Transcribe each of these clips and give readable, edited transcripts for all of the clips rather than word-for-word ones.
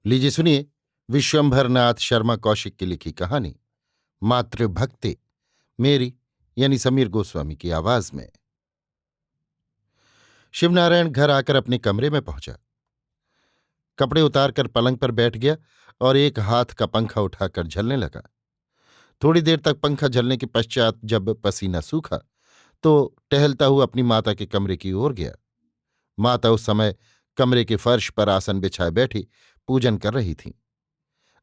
लीजिए सुनिए विश्वंभरनाथ शर्मा कौशिक की लिखी कहानी मातृभक्ति, मेरी यानी समीर गोस्वामी की आवाज में। शिवनारायण घर आकर अपने कमरे में पहुंचा। कपड़े उतारकर पलंग पर बैठ गया और एक हाथ का पंखा उठाकर झलने लगा। थोड़ी देर तक पंखा झलने के पश्चात जब पसीना सूखा तो टहलता हुआ अपनी माता के कमरे की ओर गया। माता उस समय कमरे के फर्श पर आसन बिछाए बैठी पूजन कर रही थीं।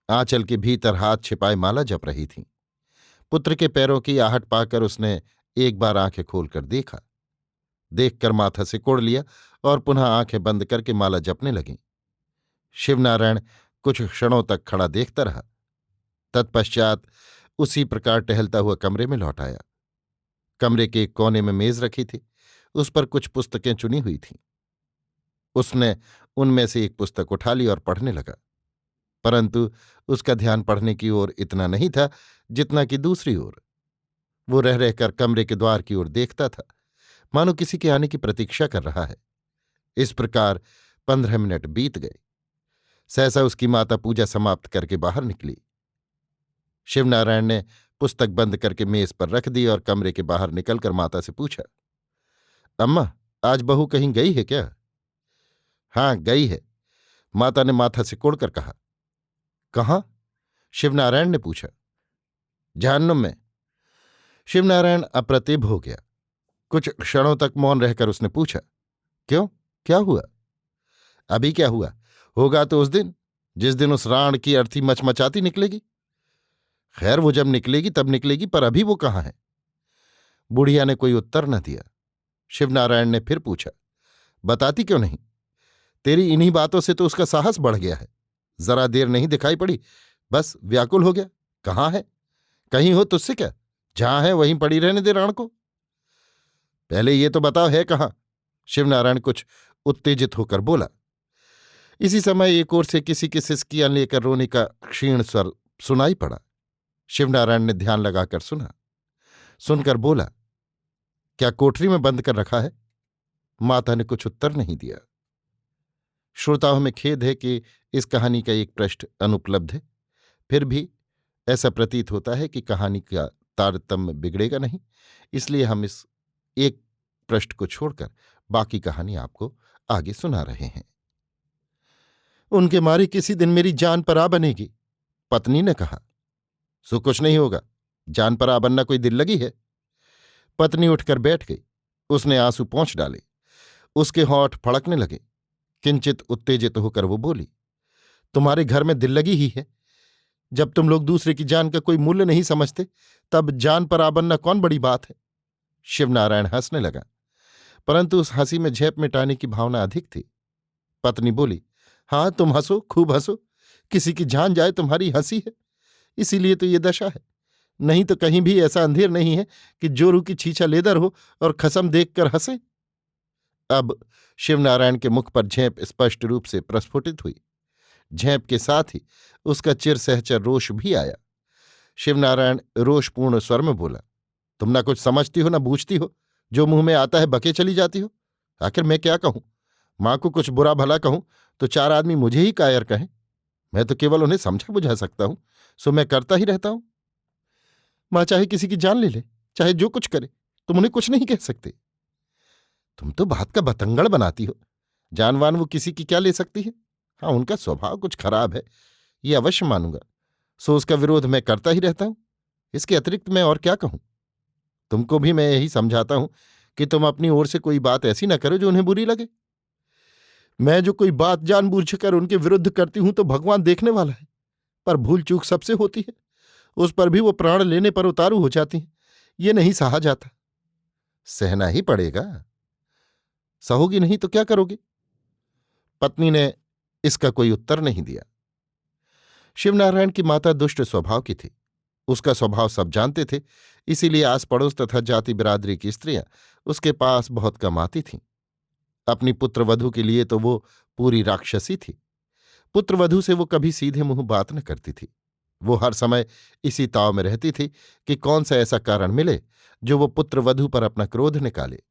आंचल के भीतर हाथ छिपाए माला जप रही थीं। पुत्र के पैरों की आहट पाकर उसने एक बार आंखें खोलकर देखा। देखकर माथा सिकोड़ लिया और पुनः आंखें बंद करके माला जपने लगी। शिवनारायण कुछ क्षणों तक खड़ा देखता रहा। तत्पश्चात उसी प्रकार टहलता हुआ कमरे में लौट आया। कमरे के एक कोने में मेज रखी थी, उस पर कुछ पुस्तकें चुनी हुई थीं। उसने उनमें से एक पुस्तक उठा ली और पढ़ने लगा, परंतु उसका ध्यान पढ़ने की ओर इतना नहीं था जितना कि दूसरी ओर। वो रह रहकर कमरे के द्वार की ओर देखता था, मानो किसी के आने की प्रतीक्षा कर रहा है। इस प्रकार 15 मिनट बीत गए। सहसा उसकी माता पूजा समाप्त करके बाहर निकली। शिवनारायण ने पुस्तक बंद करके मेज पर रख दी और कमरे के बाहर निकलकर माता से पूछा, अम्मा, आज बहू कहीं गई है क्या? हाँ, गई है, माता ने माथा सिकोड़कर कहा। कहाँ? शिवनारायण ने पूछा। जहन्नुम में। शिवनारायण अप्रतिभ हो गया। कुछ क्षणों तक मौन रहकर उसने पूछा, क्यों, क्या हुआ? अभी क्या हुआ? होगा तो उस दिन जिस दिन उस राण की अर्थी मचमचाती निकलेगी। खैर, वो जब निकलेगी तब निकलेगी, पर अभी वो कहाँ है? बुढ़िया ने कोई उत्तर न दिया। शिवनारायण ने फिर पूछा, बताती क्यों नहीं? तेरी इन्हीं बातों से तो उसका साहस बढ़ गया है। जरा देर नहीं दिखाई पड़ी, बस व्याकुल हो गया। कहाँ है? कहीं हो तुझसे क्या? जहां है वहीं पड़ी रहने दे राण को। पहले ये तो बताओ, है कहाँ? शिवनारायण कुछ उत्तेजित होकर बोला। इसी समय एक ओर से किसी की सिसकियां लेकर रोने का क्षीण स्वर सुनाई पड़ा। शिवनारायण ने ध्यान लगाकर सुना। सुनकर बोला, क्या कोठरी में बंद कर रखा है? माता ने कुछ उत्तर नहीं दिया। श्रोताओं में खेद है कि इस कहानी का एक पृष्ठ अनुपलब्ध है। फिर भी ऐसा प्रतीत होता है कि कहानी का तारतम्य बिगड़ेगा नहीं, इसलिए हम इस एक पृष्ठ को छोड़कर बाकी कहानी आपको आगे सुना रहे हैं। उनके मारे किसी दिन मेरी जान पर आ बनेगी, पत्नी ने कहा। सो कुछ नहीं होगा, जान पर आ बनना कोई दिल लगी है? पत्नी उठकर बैठ गई। उसने आंसू पोंछ डाले। उसके होंठ फड़कने लगे। किंचित उत्तेजित होकर वो बोली, तुम्हारे घर में दिल लगी ही है। जब तुम लोग दूसरे की जान का कोई मूल्य नहीं समझते, तब जान पर आ बनना कौन बड़ी बात है? शिवनारायण हंसने लगा, परंतु उस हंसी में झेप मिटाने की भावना अधिक थी। पत्नी बोली, हाँ, तुम हंसो, खूब हंसो। किसी की जान जाए तुम्हारी हंसी है, इसीलिए तो ये दशा है। नहीं तो कहीं भी ऐसा अंधेर नहीं है कि जोरू की छीछा लेदर हो और खसम देखकर हंसे। अब शिवनारायण के मुख पर झेप स्पष्ट रूप से प्रस्फुटित हुई। झेप के साथ ही उसका चिर सहचर रोष भी आया। शिवनारायण रोषपूर्ण स्वर में बोला, तुम ना कुछ समझती हो ना बूझती हो, जो मुंह में आता है बके चली जाती हो। आखिर मैं क्या कहूं? मां को कुछ बुरा भला कहूं तो 4 आदमी मुझे ही कायर कहें। मैं तो केवल उन्हें समझा बुझा सकता हूं, सो मैं करता ही रहता हूं। मां चाहे किसी की जान ले ले, चाहे जो कुछ करे, तुम उन्हें कुछ नहीं कह सकते। तुम तो बात का बतंगड़ बनाती हो। जानवान वो किसी की क्या ले सकती है? हाँ, उनका स्वभाव कुछ खराब है, ये अवश्य मानूंगा। सो उसका विरोध मैं करता ही रहता हूं। इसके अतिरिक्त मैं और क्या कहूं? तुमको भी मैं यही समझाता हूं कि तुम अपनी ओर से कोई बात ऐसी ना करो जो उन्हें बुरी लगे। मैं जो कोई बात जानबूझकर उनके विरुद्ध करती हूं तो भगवान देखने वाला है, पर भूल चूक सबसे होती है। उस पर भी वो प्राण लेने पर उतारू हो जाती हैं। ये नहीं सहा जाता। सहना ही पड़ेगा। सहोगी नहीं तो क्या करोगे? पत्नी ने इसका कोई उत्तर नहीं दिया। शिवनारायण की माता दुष्ट स्वभाव की थी। उसका स्वभाव सब जानते थे, इसीलिए आस पड़ोस तथा जाति बिरादरी की स्त्रियां उसके पास बहुत कम आती थीं। अपनी पुत्रवधू के लिए तो वो पूरी राक्षसी थी। पुत्रवधू से वो कभी सीधे मुंह बात न करती थी। वो हर समय इसी ताव में रहती थी कि कौन सा ऐसा कारण मिले जो वो पुत्रवधू पर अपना क्रोध निकाले।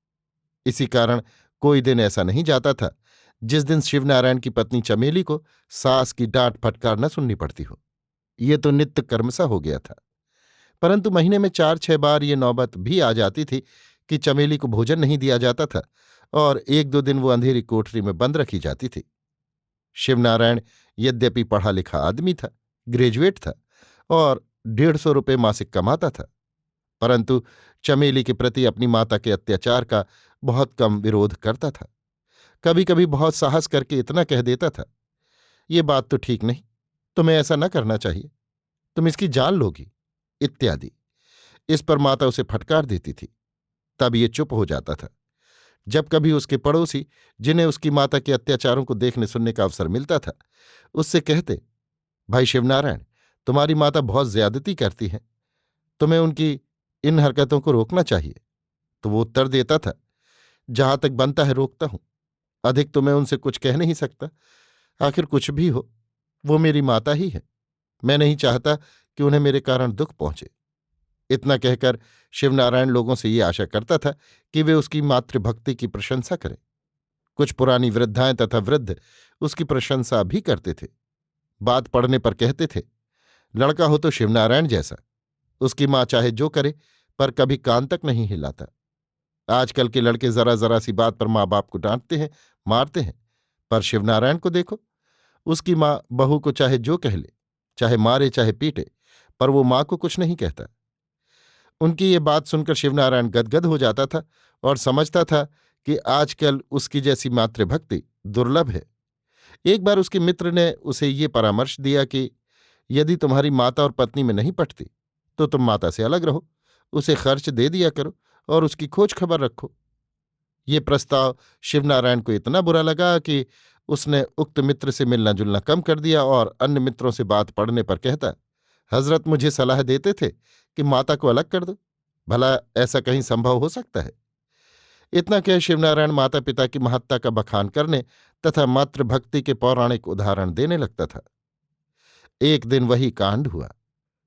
इसी कारण कोई दिन ऐसा नहीं जाता था जिस दिन शिवनारायण की पत्नी चमेली को सास की डांट फटकार न सुननी पड़ती हो। ये तो नित्य कर्म सा हो गया था। परंतु महीने में 4-6 बार ये नौबत भी आ जाती थी कि चमेली को भोजन नहीं दिया जाता था और 1-2 दिन वो अंधेरी कोठरी में बंद रखी जाती थी। शिवनारायण यद्यपि पढ़ा लिखा आदमी था, ग्रेजुएट था और 150 रुपये मासिक कमाता था, परंतु चमेली के प्रति अपनी माता के अत्याचार का बहुत कम विरोध करता था। कभी कभी बहुत साहस करके इतना कह देता था, ये बात तो ठीक नहीं, तुम्हें ऐसा न करना चाहिए, तुम इसकी जान लोगी, इत्यादि। इस पर माता उसे फटकार देती थी। तब ये चुप हो जाता था। जब कभी उसके पड़ोसी, जिन्हें उसकी माता के अत्याचारों को देखने सुनने का अवसर मिलता था, उससे कहते, भाई शिवनारायण, तुम्हारी माता बहुत ज्यादती करती है, तुम्हें उनकी इन हरकतों को रोकना चाहिए। तो वो उत्तर देता था, जहां तक बनता है रोकता हूं, अधिक तो मैं उनसे कुछ कह नहीं सकता। आखिर कुछ भी हो, वो मेरी माता ही है, मैं नहीं चाहता कि उन्हें मेरे कारण दुख पहुंचे। इतना कहकर शिवनारायण लोगों से ये आशा करता था कि वे उसकी मातृभक्ति की प्रशंसा करें। कुछ पुरानी वृद्धाएं तथा वृद्ध उसकी प्रशंसा भी करते थे। बात पड़ने पर कहते थे, लड़का हो तो शिवनारायण जैसा, उसकी माँ चाहे जो करे पर कभी कान तक नहीं हिलाता। आजकल के लड़के जरा जरा सी बात पर माँ बाप को डांटते हैं, मारते हैं, पर शिवनारायण को देखो, उसकी माँ बहू को चाहे जो कह ले, चाहे मारे चाहे पीटे, पर वो माँ को कुछ नहीं कहता। उनकी ये बात सुनकर शिवनारायण गदगद हो जाता था और समझता था कि आजकल उसकी जैसी मातृभक्ति दुर्लभ है। एक बार उसके मित्र ने उसे ये परामर्श दिया कि यदि तुम्हारी माता और पत्नी में नहीं पटती तो तुम माता से अलग रहो, उसे खर्च दे दिया करो और उसकी खोज खबर रखो। ये प्रस्ताव शिवनारायण को इतना बुरा लगा कि उसने उक्त मित्र से मिलना जुलना कम कर दिया और अन्य मित्रों से बात पड़ने पर कहता, हजरत मुझे सलाह देते थे कि माता को अलग कर दो, भला ऐसा कहीं संभव हो सकता है? इतना कह शिवनारायण माता पिता की महत्ता का बखान करने तथा मातृभक्ति के पौराणिक उदाहरण देने लगता था। एक दिन वही कांड हुआ।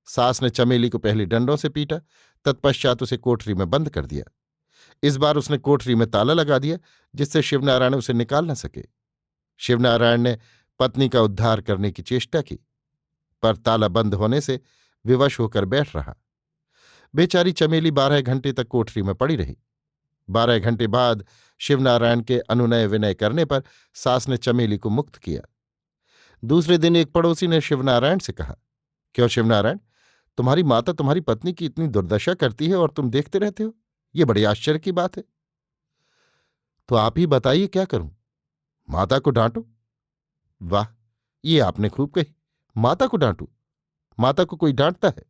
सास ने चमेली को पहले डंडों से पीटा, तत्पश्चात उसे कोठरी में बंद कर दिया। इस बार उसने कोठरी में ताला लगा दिया, जिससे शिवनारायण उसे निकाल न सके। शिवनारायण ने पत्नी का उद्धार करने की चेष्टा की, पर ताला बंद होने से विवश होकर बैठ रहा। बेचारी चमेली 12 घंटे तक कोठरी में पड़ी रही। 12 घंटे बाद शिवनारायण के अनुनय विनय करने पर सास ने चमेली को मुक्त किया। दूसरे दिन एक पड़ोसी ने शिवनारायण से कहा, क्यों शिवनारायण, तुम्हारी माता तुम्हारी पत्नी की इतनी दुर्दशा करती है और तुम देखते रहते हो? ये बड़ी आश्चर्य की बात है। तो आप ही बताइए क्या करूं? माता को डांटो? वाह, ये आपने खूब कही, माता को डांटूं? माता को कोई डांटता है?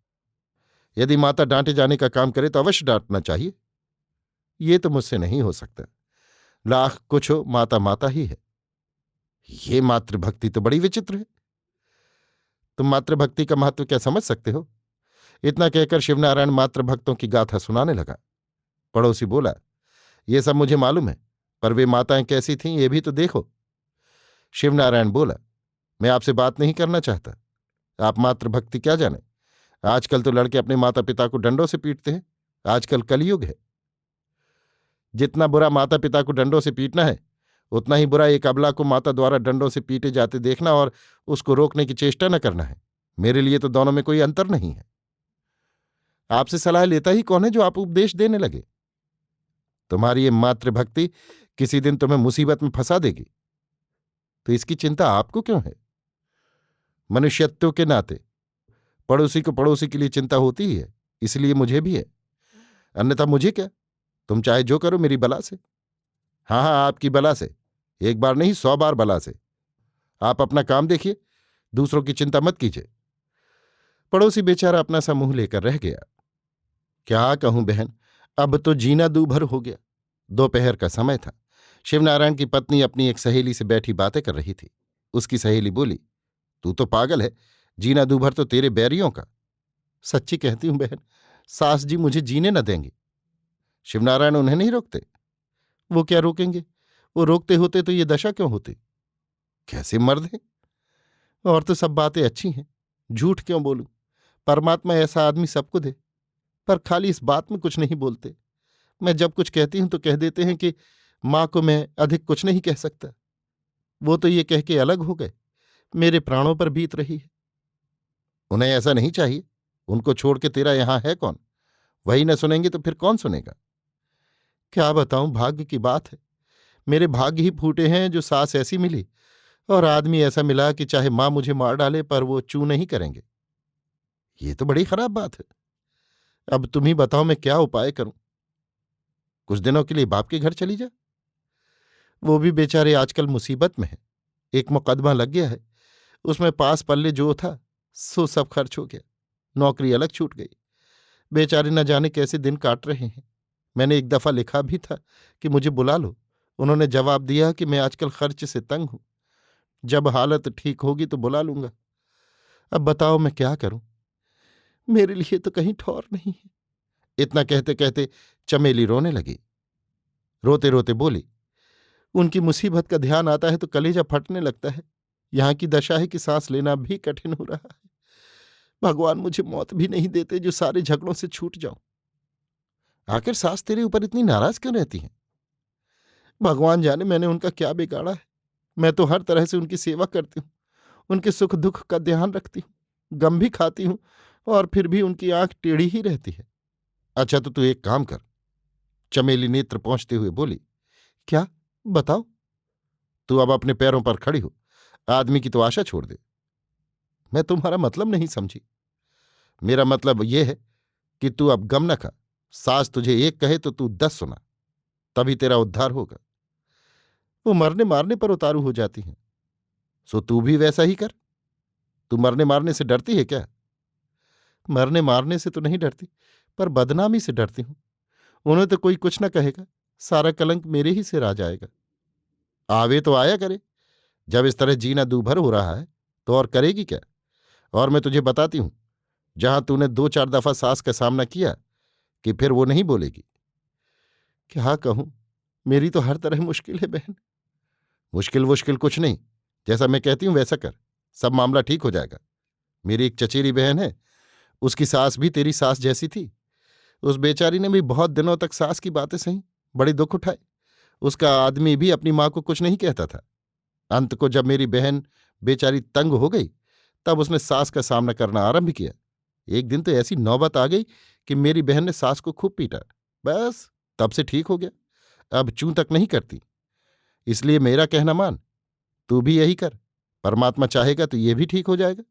यदि माता डांटे जाने का काम करे तो अवश्य डांटना चाहिए। ये तो मुझसे नहीं हो सकता। लाख कुछ हो, माता माता ही है। ये मातृभक्ति तो बड़ी विचित्र है। तुम मातृभक्ति का महत्व क्या समझ सकते हो? इतना कहकर शिवनारायण मातृभक्तों की गाथा सुनाने लगा। पड़ोसी बोला, ये सब मुझे मालूम है, पर वे माताएं कैसी थीं ये भी तो देखो। शिवनारायण बोला, मैं आपसे बात नहीं करना चाहता। आप मातृभक्ति क्या जाने? आजकल तो लड़के अपने माता पिता को डंडों से पीटते हैं। आजकल कलयुग है। जितना बुरा माता पिता को डंडों से पीटना है, उतना ही बुरा एक अबला को माता द्वारा डंडों से पीटे जाते देखना और उसको रोकने की चेष्टा न करना है। मेरे लिए तो दोनों में कोई अंतर नहीं है। आपसे सलाह लेता ही कौन है जो आप उपदेश देने लगे? तुम्हारी ये मातृभक्ति किसी दिन तुम्हें मुसीबत में फंसा देगी, तो इसकी चिंता आपको क्यों है? मनुष्यत्व के नाते पड़ोसी को पड़ोसी के लिए चिंता होती ही है, इसलिए मुझे भी है। अन्यथा मुझे क्या, तुम चाहे जो करो मेरी बला से। हाँ हाँ, आपकी बला से, एक बार नहीं 100 बार बला से। आप अपना काम देखिए, दूसरों की चिंता मत कीजिए। पड़ोसी बेचारा अपना सा मुंह लेकर रह गया। क्या कहूं बहन, अब तो जीना दूभर हो गया। दोपहर का समय था। शिवनारायण की पत्नी अपनी एक सहेली से बैठी बातें कर रही थी। उसकी सहेली बोली, तू तो पागल है, जीना दूभर तो तेरे बैरियों का। सच्ची कहती हूं बहन, सास जी मुझे जीने न देंगी। शिवनारायण उन्हें नहीं रोकते? वो क्या रोकेंगे? वो रोकते होते तो ये दशा क्यों होती? कैसे मर्द हैं! और तो सब बातें अच्छी हैं, झूठ क्यों बोलूं? परमात्मा ऐसा आदमी सबको दे, पर खाली इस बात में कुछ नहीं बोलते। मैं जब कुछ कहती हूं तो कह देते हैं कि मां को मैं अधिक कुछ नहीं कह सकता। वो तो ये कह के अलग हो गए, मेरे प्राणों पर बीत रही है। उन्हें ऐसा नहीं चाहिए। उनको छोड़ के तेरा यहां है कौन? वही न सुनेंगे तो फिर कौन सुनेगा? क्या बताऊं, भाग्य की बात है। मेरे भाग्य ही फूटे हैं जो सास ऐसी मिली और आदमी ऐसा मिला कि चाहे मां मुझे मार डाले पर वो चू नहीं करेंगे। ये तो बड़ी खराब बात है। अब तुम ही बताओ मैं क्या उपाय करूं? कुछ दिनों के लिए बाप के घर चली जा। वो भी बेचारे आजकल मुसीबत में है। एक मुकदमा लग गया है, उसमें पास पल्ले जो था सो सब खर्च हो गया। नौकरी अलग छूट गई। बेचारे न जाने कैसे दिन काट रहे हैं। मैंने एक दफा लिखा भी था कि मुझे बुला लो। उन्होंने जवाब दिया कि मैं आजकल खर्च से तंग हूं, जब हालत ठीक होगी तो बुला लूंगा। अब बताओ मैं क्या करूं? मेरे लिए तो कहीं ठौर नहीं है। इतना कहते कहते चमेली रोने लगी। रोते रोते बोली, उनकी मुसीबत का ध्यान आता है तो कलेजा फटने लगता है। यहां की दशा है कि सांस लेना भी कठिन हो रहा है। भगवान मुझे मौत भी नहीं देते जो सारे झगड़ों से छूट जाऊं। आखिर सास तेरे ऊपर इतनी नाराज क्यों रहती है? भगवान जाने मैंने उनका क्या बिगाड़ा है। मैं तो हर तरह से उनकी सेवा करती हूँ, उनके सुख दुख का ध्यान रखती हूँ, गम भी खाती हूँ, और फिर भी उनकी आंख टेढ़ी ही रहती है। अच्छा तो तू एक काम कर। चमेली नेत्र पहुंचते हुए बोली, क्या? बताओ। तू अब अपने पैरों पर खड़ी हो। आदमी की तो आशा छोड़ दे। मैं तुम्हारा मतलब नहीं समझी। मेरा मतलब यह है कि तू अब गम न खा। सास तुझे एक कहे तो तू 10 सुना, तभी तेरा उद्धार होगा। वो मरने मारने पर उतारू हो जाती हैं, सो तू भी वैसा ही कर। तू मरने मारने से डरती है क्या? मरने मारने से तो नहीं डरती, पर बदनामी से डरती हूं। उन्हें तो कोई कुछ न कहेगा, सारा कलंक मेरे ही सिर आ जाएगा। आवे तो आया करे। जब इस तरह जीना दूभर हो रहा है तो और करेगी क्या? और मैं तुझे बताती हूं, जहां तूने 2-4 दफा सास का सामना किया कि फिर वो नहीं बोलेगी। क्या कहूं, मेरी तो हर तरह मुश्किल है बहन। मुश्किल वुश्किल कुछ नहीं, जैसा मैं कहती हूं वैसा कर, सब मामला ठीक हो जाएगा। मेरी एक चचेरी बहन है, उसकी सास भी तेरी सास जैसी थी। उस बेचारी ने भी बहुत दिनों तक सास की बातें सही, बड़े दुख उठाए। उसका आदमी भी अपनी मां को कुछ नहीं कहता था। अंत को जब मेरी बहन बेचारी तंग हो गई, तब उसने सास का सामना करना आरंभ किया। एक दिन तो ऐसी नौबत आ गई कि मेरी बहन ने सास को खूब पीटा। बस तब से ठीक हो गया, अब चूं तक नहीं करती। इसलिए मेरा कहना मान, तू भी यही कर। परमात्मा चाहेगा तो ये भी ठीक हो जाएगा।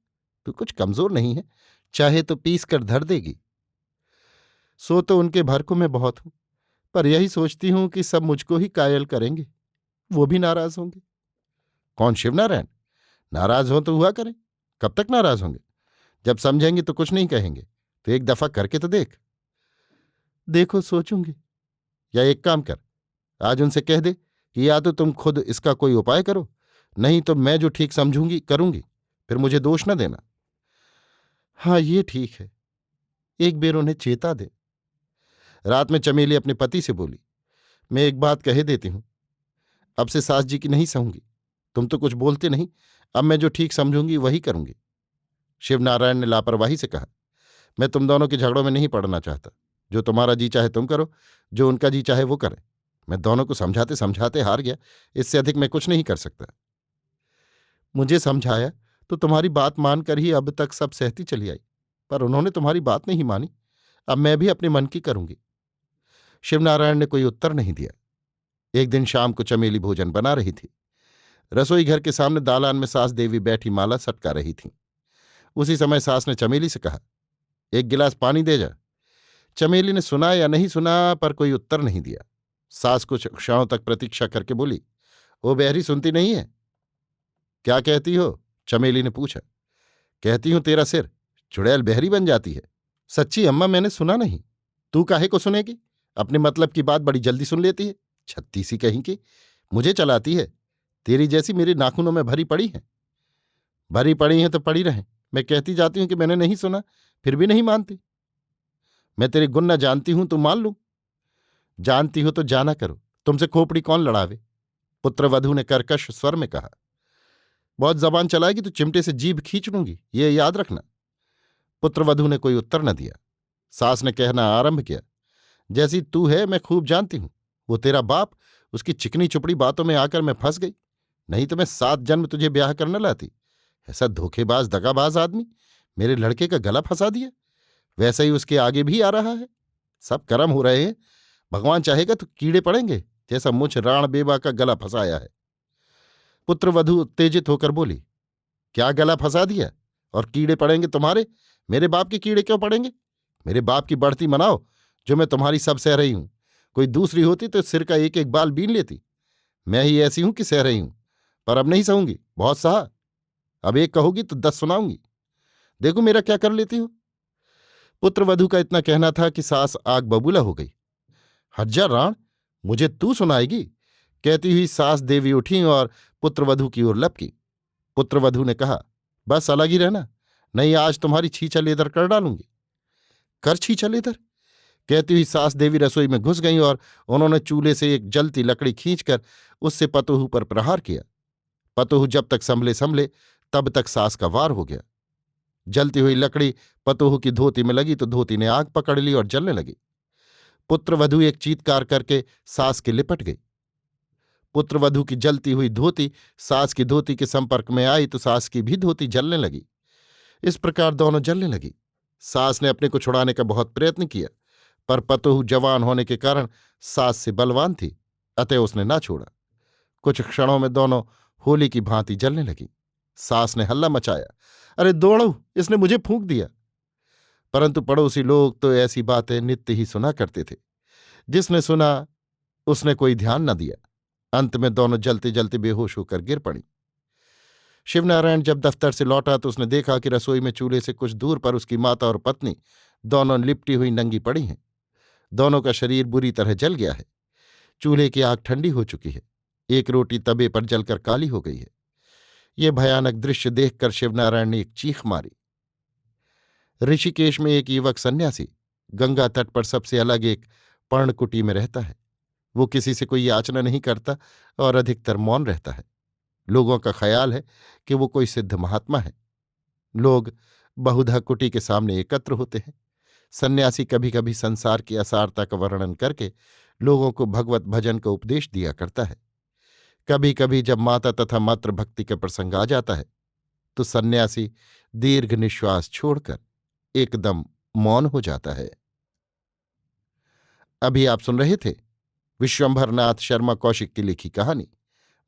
तू कुछ कमजोर नहीं है, चाहे तो पीस कर धर देगी। सो तो उनके भरकों में बहुत हूं, पर यही सोचती हूं कि सब मुझको ही कायल करेंगे, वो भी नाराज होंगे। कौन? शिवनारायण? नाराज हो तो हुआ करें। कब तक नाराज होंगे? जब समझेंगे तो कुछ नहीं कहेंगे, तो एक दफा करके तो देख। देखो सोचूंगी। या एक काम कर, आज उनसे कह दे कि या तो तुम खुद इसका कोई उपाय करो, नहीं तो मैं जो ठीक समझूंगी करूंगी, फिर मुझे दोष न देना। हाँ ये ठीक है, एक बेर उन्हें चेता दे। रात में चमेली अपने पति से बोली, मैं एक बात कह देती हूं, अब से सास जी की नहीं सहूंगी। तुम तो कुछ बोलते नहीं, अब मैं जो ठीक समझूंगी वही करूंगी। शिवनारायण ने लापरवाही से कहा, मैं तुम दोनों के झगड़ों में नहीं पड़ना चाहता। जो तुम्हारा जी चाहे तुम करो, जो उनका जी चाहे वो करे। मैं दोनों को समझाते समझाते हार गया, इससे अधिक मैं कुछ नहीं कर सकता। मुझे समझाया तो तुम्हारी बात मानकर ही अब तक सब सहती चली आई, पर उन्होंने तुम्हारी बात नहीं मानी। अब मैं भी अपने मन की करूंगी। शिवनारायण ने कोई उत्तर नहीं दिया। एक दिन शाम को चमेली भोजन बना रही थी। रसोई घर के सामने दालान में सास देवी बैठी माला सटका रही थीं। उसी समय सास ने चमेली से कहा, एक गिलास पानी दे जा। चमेली ने सुना या नहीं सुना, पर कोई उत्तर नहीं दिया। सास कुछ क्षणों तक प्रतीक्षा करके बोली, ओ बहरी, सुनती नहीं है? क्या कहती हो? चमेली ने पूछा। कहती हूं तेरा सिर, चुड़ैल बहरी बन जाती है। सच्ची अम्मा, मैंने सुना नहीं। तू काहे को सुनेगी? अपने मतलब की बात बड़ी जल्दी सुन लेती है। छत्तीसी कहीं की, मुझे चलाती है। तेरी जैसी मेरे नाखूनों में भरी पड़ी है। भरी पड़ी हैं तो पड़ी रहें। मैं कहती जाती हूं कि मैंने नहीं सुना, फिर भी नहीं मानती। मैं तेरे गुण न जानती हूं तो मान लूं। जानती हो तो जाना करो, तुमसे खोपड़ी कौन लड़ावे? पुत्रवधू ने कर्कश स्वर में कहा। बहुत जबान चलाएगी तो चिमटे से जीभ खींच लूंगी, ये याद रखना। पुत्रवधू ने कोई उत्तर न दिया। सास ने कहना आरंभ किया, जैसी तू है मैं खूब जानती हूं। वो तेरा बाप, उसकी चिकनी चुपड़ी बातों में आकर मैं फंस गई। नहीं तो मैं 7 जन्म तुझे ब्याह कर न लाती। ऐसा धोखेबाज दगाबाज आदमी मेरे लड़के का गला फंसा दिया। वैसा ही उसके आगे भी आ रहा है। सब कर्म हो रहे हैं। भगवान चाहेगा तो कीड़े पड़ेंगे, जैसा मुझ राण बेवा का गला फंसाया है। पुत्रवधू उत्तेजित होकर बोली, क्या गला फंसा दिया? और कीड़े पड़ेंगे तुम्हारे? मेरे बाप के कीड़े क्यों पड़ेंगे? मेरे बाप की बढ़ती मनाओ, जो मैं तुम्हारी सब सह रही हूं। कोई दूसरी होती तो सिर का एक एक बाल बीन लेती। मैं ही ऐसी हूं कि सह रही हूं, पर अब नहीं सहूंगी, बहुत सहा। अब एक कहोगी तो 10 सुनाऊंगी। देखो मेरा क्या कर लेती हो। पुत्रवधू का इतना कहना था कि सास आग बबूला हो गई। हट जा राण, मुझे तू सुनाएगी? कहती हुई सास देवी उठी और पुत्रवधू की ओर लपकी। पुत्रवधू ने कहा, बस अलग ही रहना, नहीं आज तुम्हारी छींचा लेदर कर डालूंगी। कर छींचा लेदर? कहती हुई सास देवी रसोई में घुस गईं और उन्होंने चूल्हे से एक जलती लकड़ी खींचकर उससे पतोहू पर प्रहार किया। पतोहू जब तक संभले संभले तब तक सास का वार हो गया। जलती हुई लकड़ी पतोहू की धोती में लगी तो धोती ने आग पकड़ ली और जलने लगी। पुत्रवधू एक चीत्कार करके सास के लिपट गई। पुत्रवधू की जलती हुई धोती सास की धोती के संपर्क में आई तो सास की भी धोती जलने लगी। इस प्रकार दोनों जलने लगी। सास ने अपने को छुड़ाने का बहुत प्रयत्न किया, पर पतोहू जवान होने के कारण सास से बलवान थी, अतः उसने ना छोड़ा। कुछ क्षणों में दोनों होली की भांति जलने लगी। सास ने हल्ला मचाया, अरे दौड़ो, इसने मुझे फूंक दिया। परंतु पड़ोसी लोग तो ऐसी बातें नित्य ही सुना करते थे। जिसने सुना उसने कोई ध्यान न दिया। अंत में दोनों जलते जलते बेहोश होकर गिर पड़ी। शिवनारायण जब दफ्तर से लौटा तो उसने देखा कि रसोई में चूल्हे से कुछ दूर पर उसकी माता और पत्नी दोनों लिपटी हुई नंगी पड़ी हैं। दोनों का शरीर बुरी तरह जल गया है। चूल्हे की आग ठंडी हो चुकी है। एक रोटी तवे पर जलकर काली हो गई है। ये भयानक दृश्य देखकर शिवनारायण ने एक चीख मारी। ऋषिकेश में एक युवक सन्यासी गंगा तट पर सबसे अलग एक पर्णकुटी में रहता है। वो किसी से कोई याचना नहीं करता और अधिकतर मौन रहता है। लोगों का ख्याल है कि वो कोई सिद्ध महात्मा है। लोग बहुधा कुटी के सामने एकत्र होते हैं। सन्यासी कभी कभी संसार की असारता का वर्णन करके लोगों को भगवत भजन का उपदेश दिया करता है। कभी कभी जब माता तथा मातृभक्ति का प्रसंग आ जाता है तो सन्यासी दीर्घ निश्वास छोड़कर एकदम मौन हो जाता है। अभी आप सुन रहे थे विश्वंभरनाथ शर्मा कौशिक की लिखी कहानी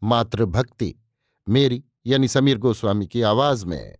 मातृभक्ति, मेरी यानी समीर गोस्वामी की आवाज में।